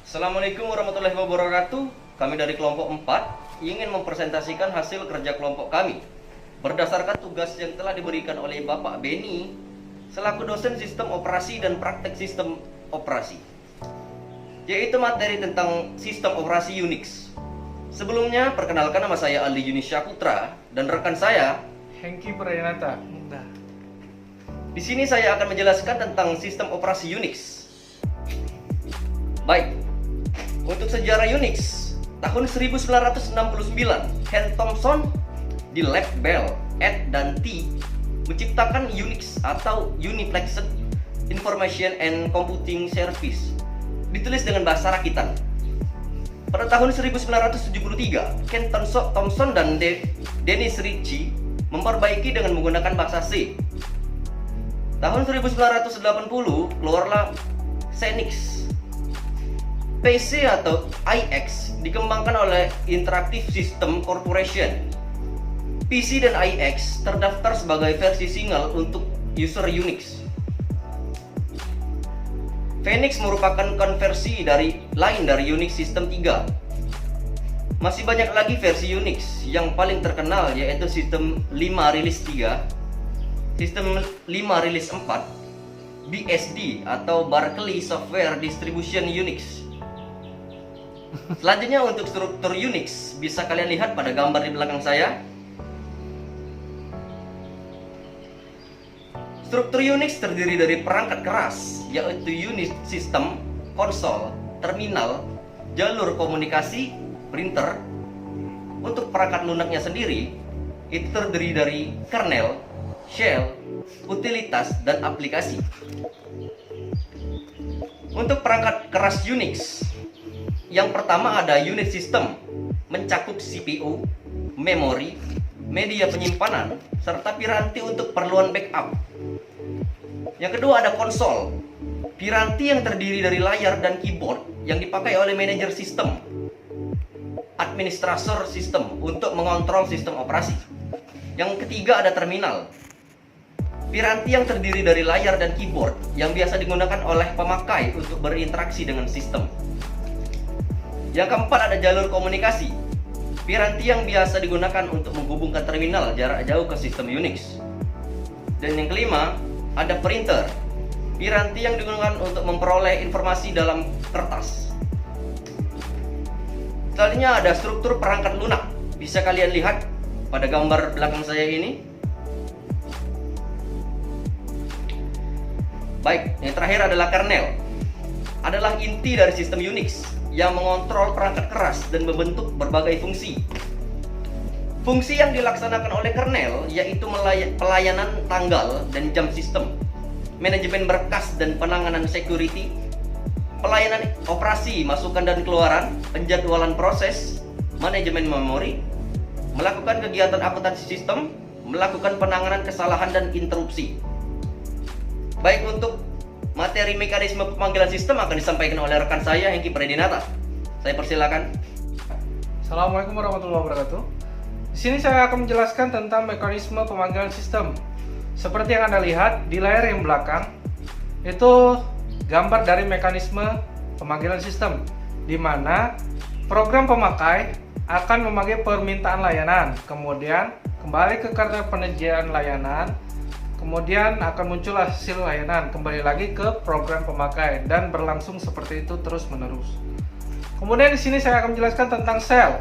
Assalamualaikum warahmatullahi wabarakatuh. Kami dari kelompok 4 ingin mempresentasikan hasil kerja kelompok kami berdasarkan tugas yang telah diberikan oleh Bapak Beni selaku dosen sistem operasi dan praktek sistem operasi, yaitu materi tentang sistem operasi Unix. Sebelumnya, perkenalkan, nama saya Aldi Yunisha Putra dan rekan saya Hengki Prayanata. Di sini saya akan menjelaskan tentang sistem operasi Unix. Baik, untuk sejarah Unix, tahun 1969, Ken Thompson di Lab Bell, Ed dan T menciptakan Unix atau Uniplexed Information and Computing Service, ditulis dengan bahasa rakitan. Pada tahun 1973, Ken Thompson dan Dennis Ritchie memperbaiki dengan menggunakan bahasa C. Tahun 1980, keluarlah Xenix. PC atau IX dikembangkan oleh Interactive System Corporation. PC dan IX terdaftar sebagai versi single untuk user Unix. Phoenix merupakan konversi lain dari Unix System 3. Masih banyak lagi versi Unix, yang paling terkenal yaitu Sistem 5 Rilis 3, Sistem 5 Rilis 4, BSD atau Berkeley Software Distribution Unix. Selanjutnya, untuk struktur Unix bisa kalian lihat pada gambar di belakang saya. Struktur Unix terdiri dari perangkat keras, yaitu unit sistem, konsol, terminal, jalur komunikasi, printer. Untuk perangkat lunaknya sendiri, itu terdiri dari kernel, shell, utilitas, dan aplikasi. Untuk perangkat keras Unix, yang pertama ada unit system, mencakup CPU, memori, media penyimpanan, serta piranti untuk keperluan backup. Yang kedua ada konsol, piranti yang terdiri dari layar dan keyboard yang dipakai oleh manajer sistem, administrator sistem untuk mengontrol sistem operasi. Yang ketiga ada terminal, piranti yang terdiri dari layar dan keyboard yang biasa digunakan oleh pemakai untuk berinteraksi dengan sistem. Yang keempat ada jalur komunikasi, piranti yang biasa digunakan untuk menghubungkan terminal jarak jauh ke sistem Unix. Dan yang kelima ada printer, piranti yang digunakan untuk memperoleh informasi dalam kertas. Selanjutnya ada struktur perangkat lunak, bisa kalian lihat pada gambar belakang saya ini. Baik, yang terakhir adalah kernel, adalah inti dari sistem Unix yang mengontrol perangkat keras dan membentuk berbagai fungsi. Fungsi yang dilaksanakan oleh kernel yaitu pelayanan tanggal dan jam sistem, manajemen berkas dan penanganan security, pelayanan operasi masukan dan keluaran, penjadwalan proses, manajemen memori, melakukan kegiatan akuntansi sistem, melakukan penanganan kesalahan dan interupsi. Baik, untuk materi mekanisme pemanggilan sistem akan disampaikan oleh rekan saya, Hengki Prayanata. Saya persilakan. Assalamualaikum warahmatullahi wabarakatuh. Di sini saya akan menjelaskan tentang mekanisme pemanggilan sistem. Seperti yang Anda lihat di layar yang belakang, itu gambar dari mekanisme pemanggilan sistem, di mana program pemakai akan memanggil permintaan layanan, kemudian kembali ke kartu penyediaan layanan, kemudian akan muncul hasil layanan, kembali lagi ke program pemakai, dan berlangsung seperti itu terus menerus. Kemudian di sini saya akan menjelaskan tentang shell.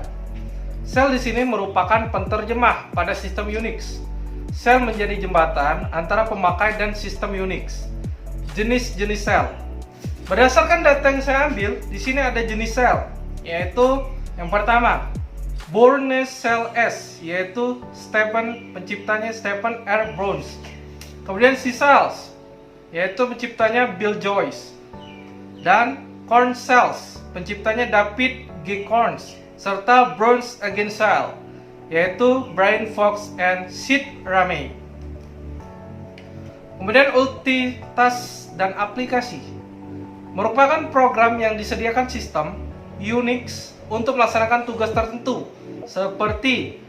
Shell di sini merupakan penterjemah pada sistem Unix. Shell menjadi jembatan antara pemakai dan sistem Unix. Jenis-jenis shell. Berdasarkan data yang saya ambil, di sini ada jenis shell, yaitu yang pertama Bourne Shell S, yaitu penciptanya Stephen R. Bourne. Kemudian C-Cells, yaitu penciptanya Bill Joyce. Dan Korn Cells, penciptanya David G. Korns, serta Bronze Again Cell, yaitu Brian Fox and Sid Ramey. Kemudian utilitas dan aplikasi merupakan program yang disediakan sistem Unix untuk melaksanakan tugas tertentu, seperti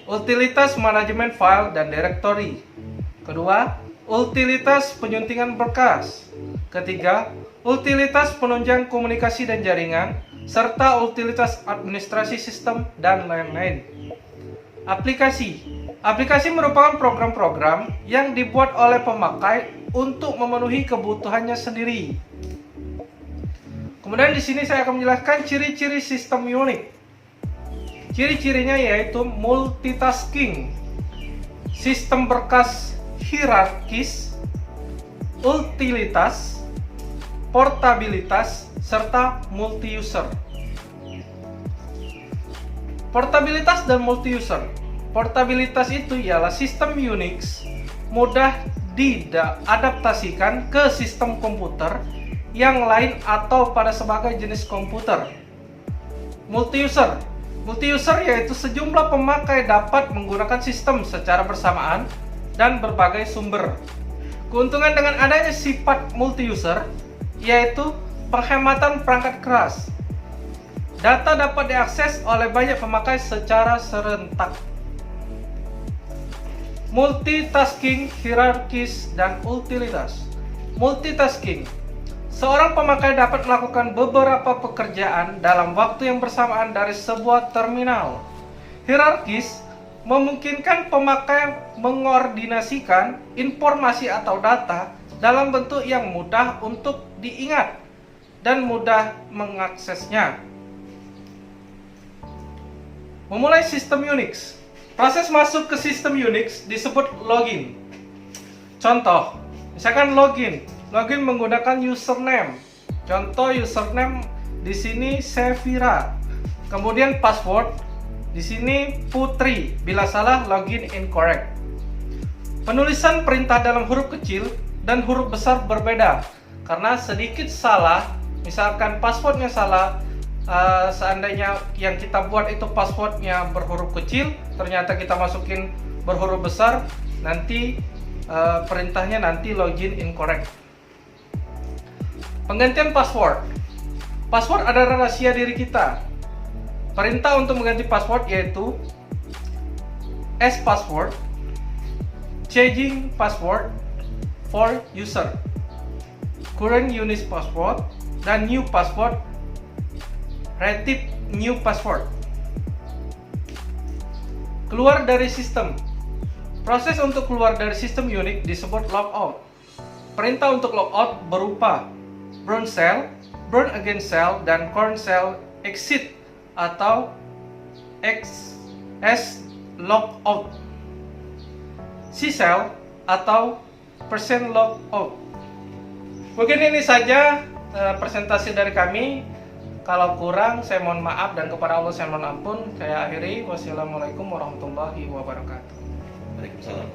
utilitas manajemen file dan directory. Kedua, utilitas penyuntingan berkas. Ketiga, utilitas penunjang komunikasi dan jaringan, serta utilitas administrasi sistem dan lain-lain. Aplikasi merupakan program-program yang dibuat oleh pemakai untuk memenuhi kebutuhannya sendiri. Kemudian di sini saya akan menjelaskan ciri-ciri sistem Unix. Ciri-cirinya yaitu multitasking, sistem berkas hierarkis, utilitas, portabilitas, serta multi-user. Portabilitas dan multi-user. Portabilitas itu ialah sistem Unix mudah diadaptasikan ke sistem komputer yang lain atau pada sebagai jenis komputer. Multi-user. Multi-user yaitu sejumlah pemakai dapat menggunakan sistem secara bersamaan dan berbagai sumber. Keuntungan dengan adanya sifat multi-user yaitu penghematan perangkat keras. Data dapat diakses oleh banyak pemakai secara serentak. Multitasking, hierarkis, dan utilitas. Multitasking. Seorang pemakai dapat melakukan beberapa pekerjaan dalam waktu yang bersamaan dari sebuah terminal. Hierarkis memungkinkan pemakai mengordinasikan informasi atau data dalam bentuk yang mudah untuk diingat dan mudah mengaksesnya. Memulai sistem Unix. Proses masuk ke sistem Unix disebut login. Contoh, misalkan login menggunakan username. Contoh username di sini Sevira. Kemudian password di sini Putri. Bila salah login incorrect. Penulisan perintah dalam huruf kecil dan huruf besar berbeda. Karena sedikit salah, misalkan passwordnya salah, seandainya yang kita buat itu passwordnya berhuruf kecil, ternyata kita masukin berhuruf besar, nanti perintahnya nanti login incorrect. Penggantian password. Password adalah rahasia diri kita. Perintah untuk mengganti password yaitu password, changing password for user, current Unix password, dan new password, retrieve new password. Keluar dari sistem. Proses untuk keluar dari sistem Unix disebut logout. Perintah untuk logout berupa burn shell, burn again shell, dan current shell exit atau XS logout. C-shell atau percent logout. Mungkin ini saja presentasi dari kami. Kalau kurang saya mohon maaf dan kepada Allah saya mohon ampun. Saya akhiri. Wassalamualaikum warahmatullahi wabarakatuh. Waalaikumsalam.